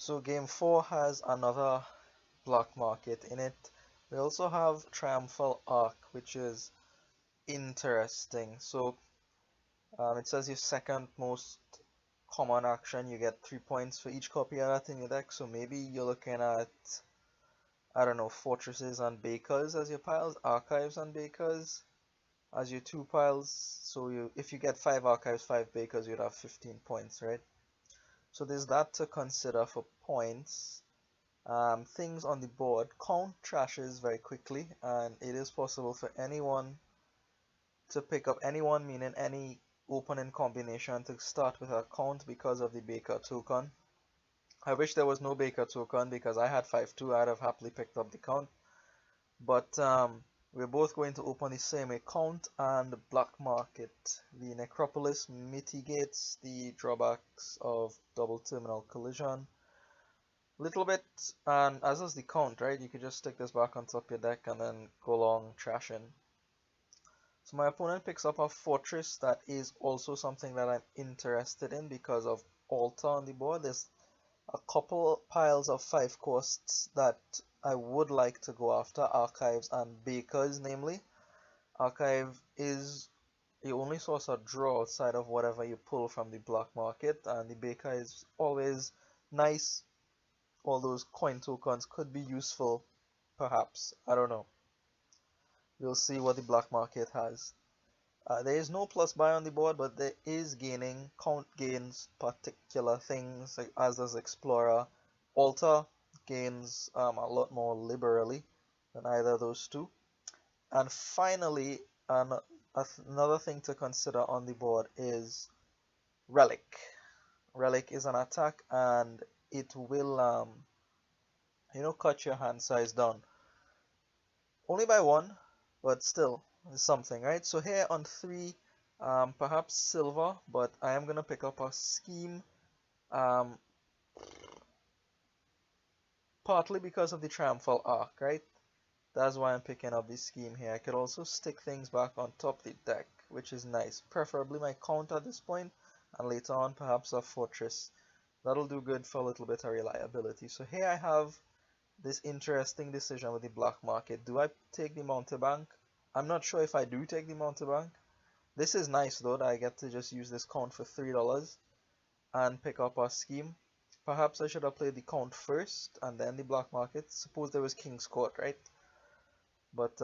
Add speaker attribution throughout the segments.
Speaker 1: So game 4 has another black market in it. We also have Triumphal Arc, which is interesting. So it says your second most common action, you get 3 points for each copy of that in your deck. So maybe you're looking at, I don't know, fortresses and bakers as your piles, archives and bakers as your two piles. So if you get 5 archives, 5 bakers, you'd have 15 points, right? So there's that to consider for points. Things on the board, count trashes very quickly, and it is possible for anyone to pick up anyone, meaning any opening combination, to start with a count because of the Baker token. I wish there was no Baker token because I had 5-2, I'd have happily picked up the count. But we're both going to open the same account, and the black market. The Necropolis mitigates the drawbacks of double terminal collision little bit, and as is the count, right? You could just stick this back on top of your deck and then go along trashing. So my opponent picks up a fortress that is also something that I'm interested in because of altar on the board. There's a couple piles of 5 costs that I would like to go after, archives and bakers namely. Archive is the only source of draw outside of whatever you pull from the black market, and the baker is always nice. All those coin tokens could be useful, perhaps. I don't know. We'll see what the black market has. There is no plus buy on the board, but there is gaining. Count gains particular things, like as does Explorer. Altar gains a lot more liberally than either of those two. And finally, another thing to consider on the board is Relic. Relic is an attack, and it will cut your hand size down only by 1, but still is something, right? So here on 3, perhaps silver, but I am gonna pick up a scheme, partly because of the Triumphal Arc, right? That's why I'm picking up this scheme here. I could also stick things back on top of the deck, which is nice, preferably my count at this point, and later on perhaps a fortress. That'll do good for a little bit of reliability. So here I have this interesting decision with the black market. Do I take the mountebank? I'm not sure if I do take the mountebank. This is nice though, that I get to just use this count for $3 and pick up a scheme. Perhaps I should have played the count first and then the black market. Suppose there was King's Court, right? But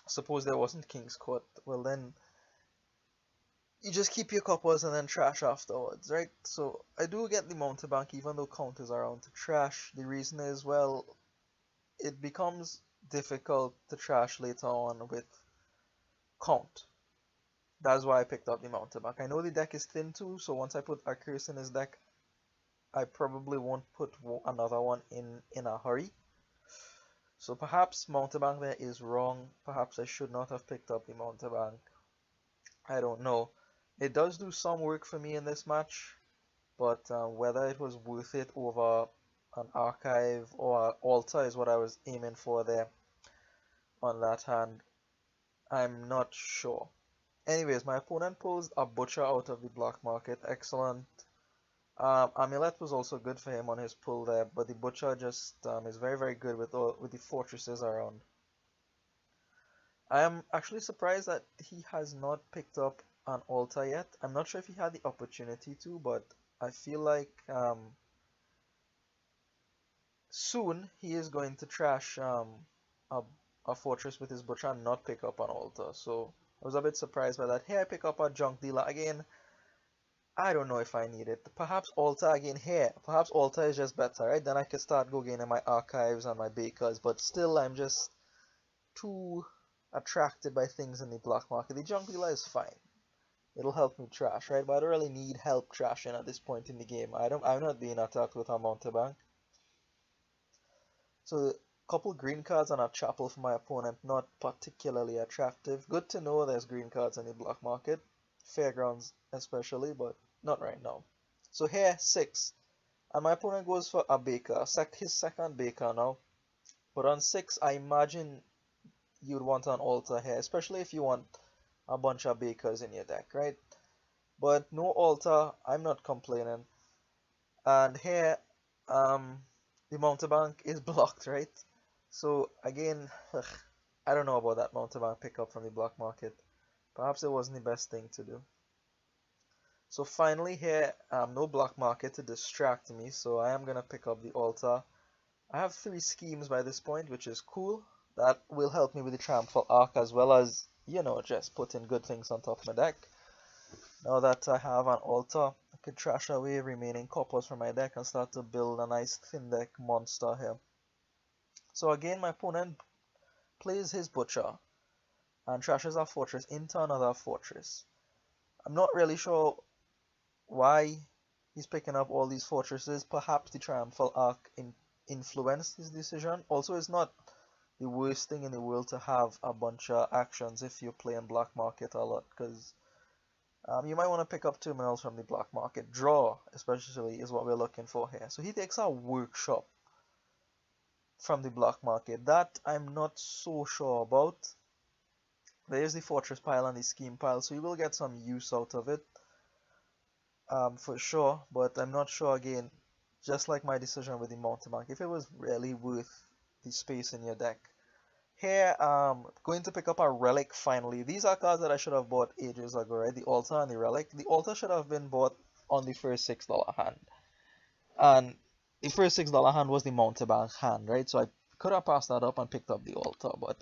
Speaker 1: suppose there wasn't King's Court. Well then, you just keep your coppers and then trash afterwards, right? So I do get the mountebank even though count is around to trash. The reason is, well, it becomes difficult to trash later on with count. That's why I picked up the mountebank. I know the deck is thin too, so once I put Arcurus in his deck, I probably won't put another one in a hurry. So perhaps mountebank there is wrong. Perhaps I should not have picked up the mountebank. I don't know. It does do some work for me in this match, but whether it was worth it over an archive or an altar is what I was aiming for there on that hand. I'm not sure. Anyways, my opponent pulls a butcher out of the black market. Excellent. Amulet was also good for him on his pull there, but the butcher just is very, very good with the fortresses around. I am actually surprised that he has not picked up an altar yet. I'm not sure if he had the opportunity to, but I feel like soon he is going to trash a fortress with his butcher and not pick up an altar. So I was a bit surprised by that. Here I pick up a junk dealer again. I don't know if I need it. Perhaps altar again here. Perhaps altar is just better, right? Then I can start going in my archives and my bakers, but still I'm just too attracted by things in the black market. The junk dealer is fine. It'll help me trash, right? But I don't really need help trashing at this point in the game. I'm not being attacked with a mountebank. So a couple green cards and a chapel for my opponent, not particularly attractive. Good to know there's green cards in the black market. Fairgrounds especially, but not right now. So here, 6. And my opponent goes for a baker, his second baker now. But on 6, I imagine you'd want an altar here, especially if you want a bunch of bakers in your deck, right? But no altar, I'm not complaining. And here, Um, the mountebank is blocked, right? So again, I don't know about that mountebank pickup from the black market. Perhaps it wasn't the best thing to do. So finally here, no black market to distract me, so I am gonna pick up the altar. I have 3 schemes by this point, which is cool. That will help me with the triumphal arc as well as, just putting good things on top of my deck. Now that I have an altar, I can trash away remaining coppers from my deck and start to build a nice thin deck monster here. So again, my opponent plays his butcher and trashes a fortress into another fortress. I'm not really sure why he's picking up all these fortresses. Perhaps the triumphal arc influenced his decision. Also, it's not the worst thing in the world to have a bunch of actions if you're playing black market a lot, because you might want to pick up terminals from the black market. Draw, especially, is what we're looking for here. So he takes a workshop from the black market. That I'm not so sure about. There's the fortress pile and the scheme pile, so you will get some use out of it, for sure, but I'm not sure again, just like my decision with the mountebank, if it was really worth the space in your deck. Here, going to pick up a relic finally. These are cards that I should have bought ages ago, right? The altar and the relic. The altar should have been bought on the first $6 hand. And the first $6 hand was the mountebank hand, right? So I could have passed that up and picked up the altar, but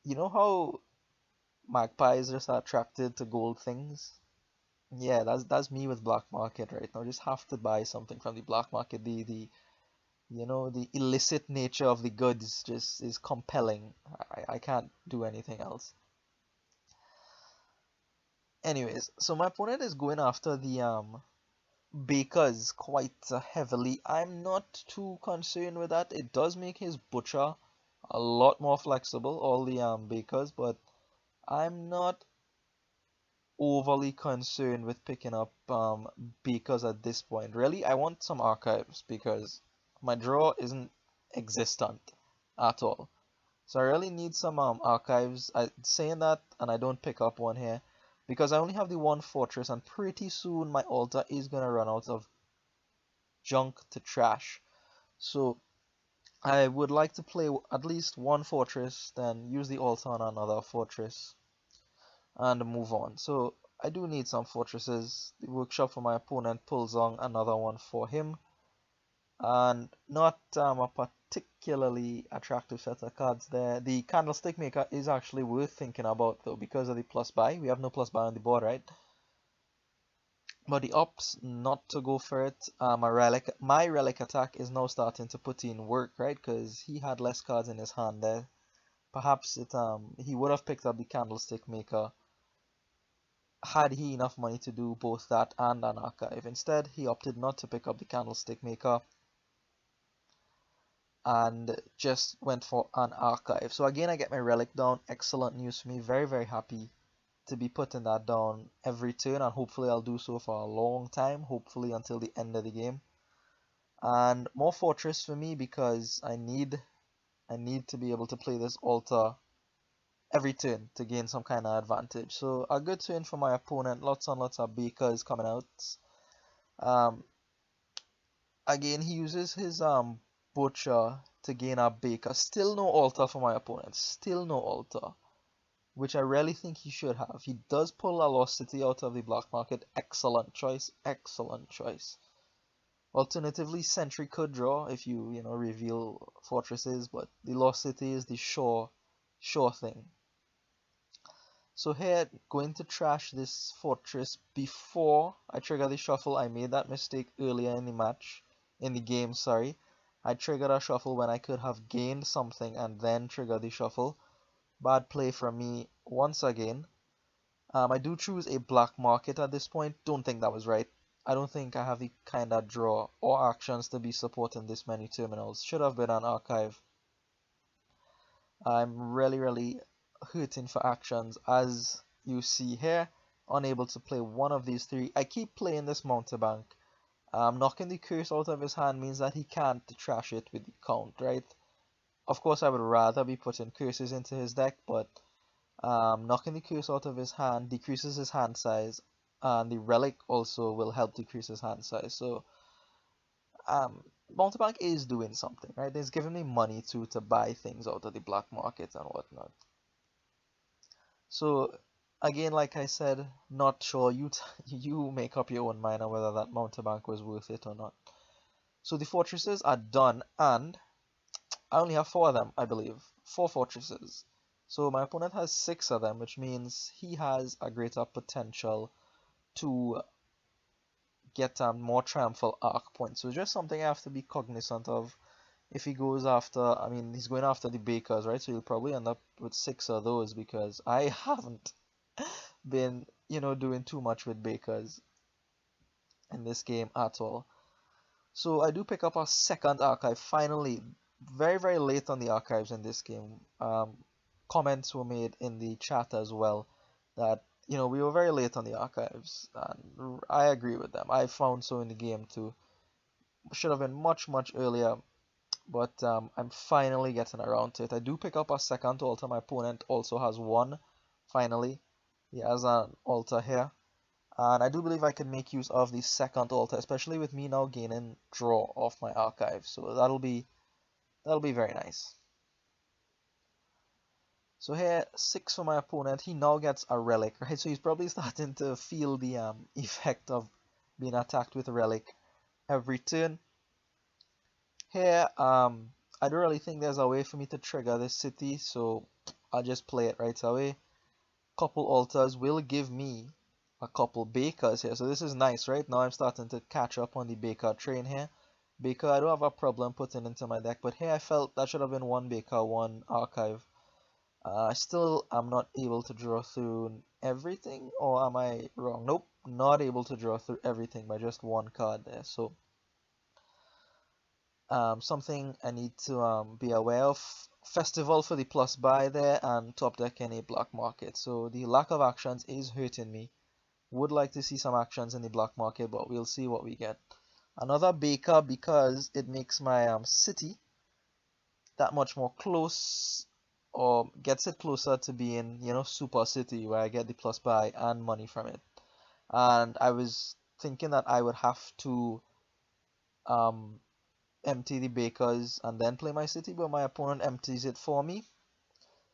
Speaker 1: you know how magpies just are attracted to gold things? Yeah, that's me with black market right now. Just have to buy something from the black market. The illicit nature of the goods just is compelling. I can't do anything else. Anyways, so my opponent is going after the bakers quite heavily. I'm not too concerned with that. It does make his butcher a lot more flexible, all the bakers, but I'm not overly concerned with picking up bakers at this point. Really, I want some archives because my draw isn't existent at all. So I really need some archives. Saying that, and I don't pick up one here because I only have the one fortress, and pretty soon my altar is gonna run out of junk to trash. So I would like to play at least one fortress, then use the altar on another fortress, and move on. So I do need some fortresses. The workshop for my opponent pulls on another one for him, and not a particularly attractive set of cards there. The candlestick maker is actually worth thinking about though because of the plus buy. We have no plus buy on the board, right? But the opts not to go for it. My relic attack is now starting to put in work, right? Because he had less cards in his hand there. Perhaps he would have picked up the candlestick maker had he enough money to do both that and an archive. Instead, he opted not to pick up the candlestick maker and just went for an archive. So again, I get my relic down. Excellent news for me. Very, very happy to be putting that down every turn, and hopefully I'll do so for a long time, hopefully until the end of the game. And more fortress for me because I need to be able to play this altar every turn to gain some kind of advantage. So a good turn for my opponent. Lots and lots of bakers coming out. Um, Again, he uses his butcher to gain a baker. Still no altar for my opponent. Still no altar, which I really think he should have. He does pull a Lost City out of the black market. Excellent choice. Excellent choice. Alternatively, Sentry could draw if you reveal fortresses, but the Lost City is the sure thing. So here, going to trash this fortress before I trigger the shuffle. I made that mistake earlier in the game, sorry. I triggered a shuffle when I could have gained something and then trigger the shuffle. Bad play from me once again. I do choose a black market at this point. Don't think that was right. I don't think I have the kind of draw or actions to be supporting this many terminals. Should have been an archive. I'm really hurting for actions, as you see here. Unable to play one of these three. I keep playing this mountebank. Knocking the curse out of his hand means that he can't trash it with the count, right? Of course, I would rather be putting curses into his deck, but knocking the curse out of his hand decreases his hand size, and the relic also will help decrease his hand size. So Mountebank is doing something, right? It's giving me money to buy things out of the black market and whatnot. So again, like I said, not sure. You make up your own mind on whether that mountebank was worth it or not. So the fortresses are done, and I only have four of them, I believe. Four fortresses. So my opponent has six of them, which means he has a greater potential to get more triumphal arc points. So just something I have to be cognizant of if he goes after, I mean, he's going after the bakers, right? So he'll probably end up with six of those because I haven't been, doing too much with bakers in this game at all. So I do pick up a second archive finally, very, very late on the archives in this game. Comments were made in the chat as well that, we were very late on the archives, and I agree with them. I found so in the game too. Should have been much, much earlier, but I'm finally getting around to it. I do pick up a second altar. My opponent also has one, finally. He has an altar here. And I do believe I can make use of the second altar, especially with me now gaining draw off my archive. So that'll be very nice. So here, 6 for my opponent. He now gets a relic, right? So he's probably starting to feel the effect of being attacked with a relic every turn. Here, I don't really think there's a way for me to trigger this city, so I'll just play it right away. Couple altars will give me a couple bakers here, so this is nice, right? Now I'm starting to catch up on the baker train here. Baker, I don't have a problem putting into my deck, but here I felt that should have been one baker, one archive. Still, I'm not able to draw through everything, or am I wrong? Nope, not able to draw through everything by just one card there. So, something I need to be aware of. Festival for the plus buy there, and top deck in a black market. So the lack of actions is hurting me. Would like to see some actions in the black market, but we'll see what we get. Another baker because it makes my city that much more close, or gets it closer to being, super city where I get the plus buy and money from it. And I was thinking that I would have to um, empty the bakers and then play my city, but my opponent empties it for me.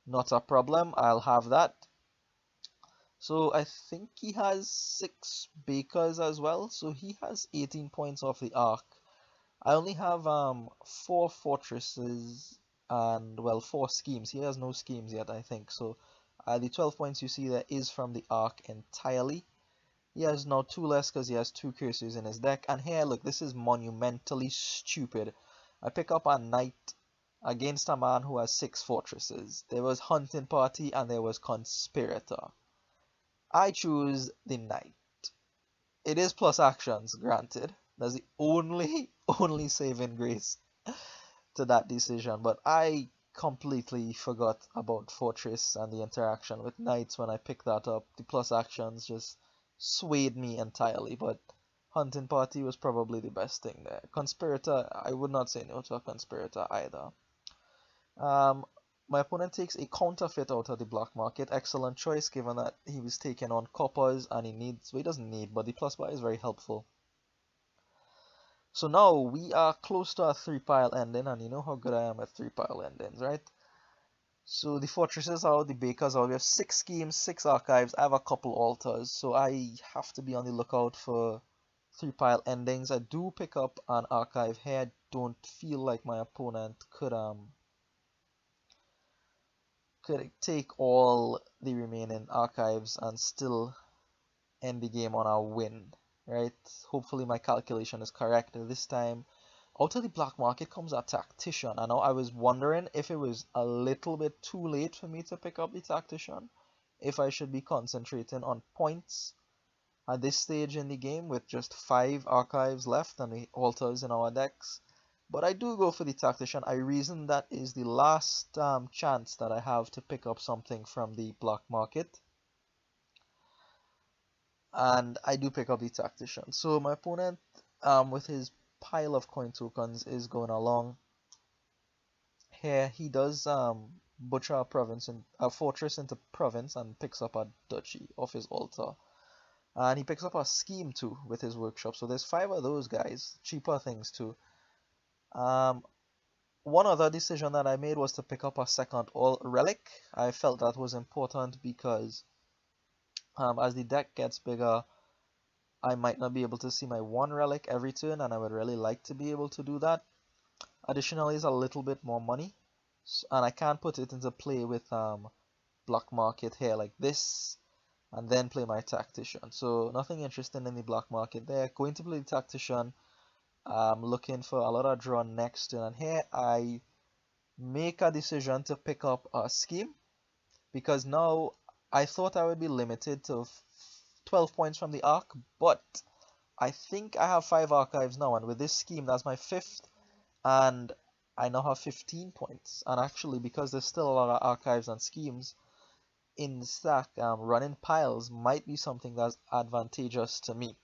Speaker 1: Not a problem, I'll have that. So I think he has 6 bakers as well, so he has 18 points off the arc. I only have 4 fortresses and, well, 4 schemes. He has no schemes yet, I think. So the 12 points you see there is from the arc entirely. He has now 2 less because he has 2 curses in his deck. And here, look, this is monumentally stupid. I pick up a knight against a man who has 6 fortresses. There was hunting party and there was conspirator. I choose the knight. It is plus actions, granted. That's the only saving grace to that decision. But I completely forgot about Fortress and the interaction with Knights when I picked that up. The plus actions just swayed me entirely. But Hunting Party was probably the best thing there. Conspirator, I would not say no to a Conspirator either. My opponent takes a counterfeit out of the black market. Excellent choice given that he was taking on coppers and he doesn't need, but the plus buy is very helpful. So now we are close to a 3-pile ending, and you know how good I am at 3-pile endings, right? So the fortresses are, the bakers are, we have 6 schemes, 6 archives, I have a couple altars, so I have to be on the lookout for 3-pile endings. I do pick up an archive here. I don't feel like my opponent could take all the remaining archives and still end the game on a win, right? Hopefully my calculation is correct this time. Out of the black market comes a tactician. I know I was wondering if it was a little bit too late for me to pick up the tactician, if I should be concentrating on points at this stage in the game with just 5 archives left and the altars in our decks. But I do go for the tactician. I reason that is the last chance that I have to pick up something from the black market. And I do pick up the tactician. So my opponent, with his pile of coin tokens, is going along. Here he does butcher a fortress into province and picks up a duchy off his altar. And he picks up a scheme too with his workshop. So there's 5 of those guys, cheaper things too. Um, One other decision that I made was to pick up a second all relic. I felt that was important because as the deck gets bigger, I might not be able to see my 1 relic every turn, and I would really like to be able to do that. Additionally, it's a little bit more money, and I can put it into play with black market here like this, and then play my tactician. So nothing interesting in the black market there. Going to play the tactician. Looking for a lot of draw next turn, and here I make a decision to pick up a scheme because now I thought I would be limited to 12 points from the arc, but I think I have 5 archives now, and with this scheme that's my 5th, and I now have 15 points. And actually, because there's still a lot of archives and schemes in the stack, running piles might be something that's advantageous to me.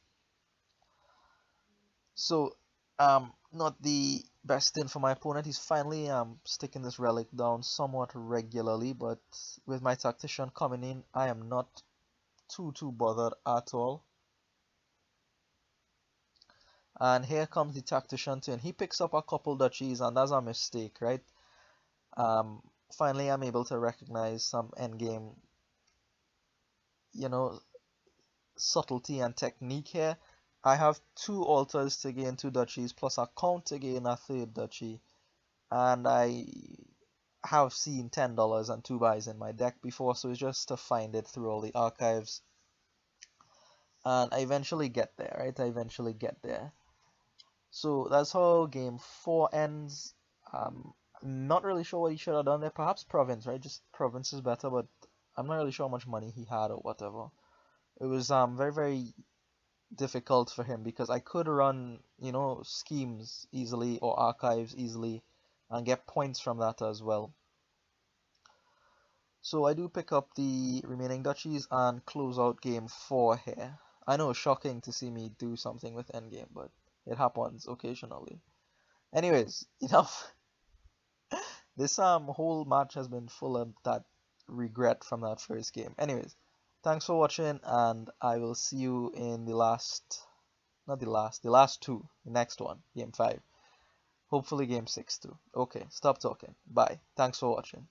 Speaker 1: So not the best thing for my opponent. He's finally sticking this relic down somewhat regularly, but with my tactician coming in, I am not too bothered at all. And here comes the tactician turn. He picks up a couple duchies, and that's a mistake, right? Finally, I'm able to recognize some endgame, you know, subtlety and technique here. I have 2 altars to gain 2 duchies, plus a count to gain a 3rd duchy, and I have seen $10 and 2 buys in my deck before, so it's just to find it through all the archives, and I eventually get there, right? I eventually get there. So that's how game 4 ends. I'm not really sure what he should have done there. Perhaps province, right? Just province is better, but I'm not really sure how much money he had or whatever. It was very difficult for him because I could run, schemes easily or archives easily and get points from that as well. So I do pick up the remaining duchies and close out game 4 here. I know, shocking to see me do something with endgame, but it happens occasionally. Anyways, this whole match has been full of that regret from that first game. Anyways, thanks for watching, and I will see you in the last 2, the next one, game 5. Hopefully game 6 too. Okay, stop talking. Bye. Thanks for watching.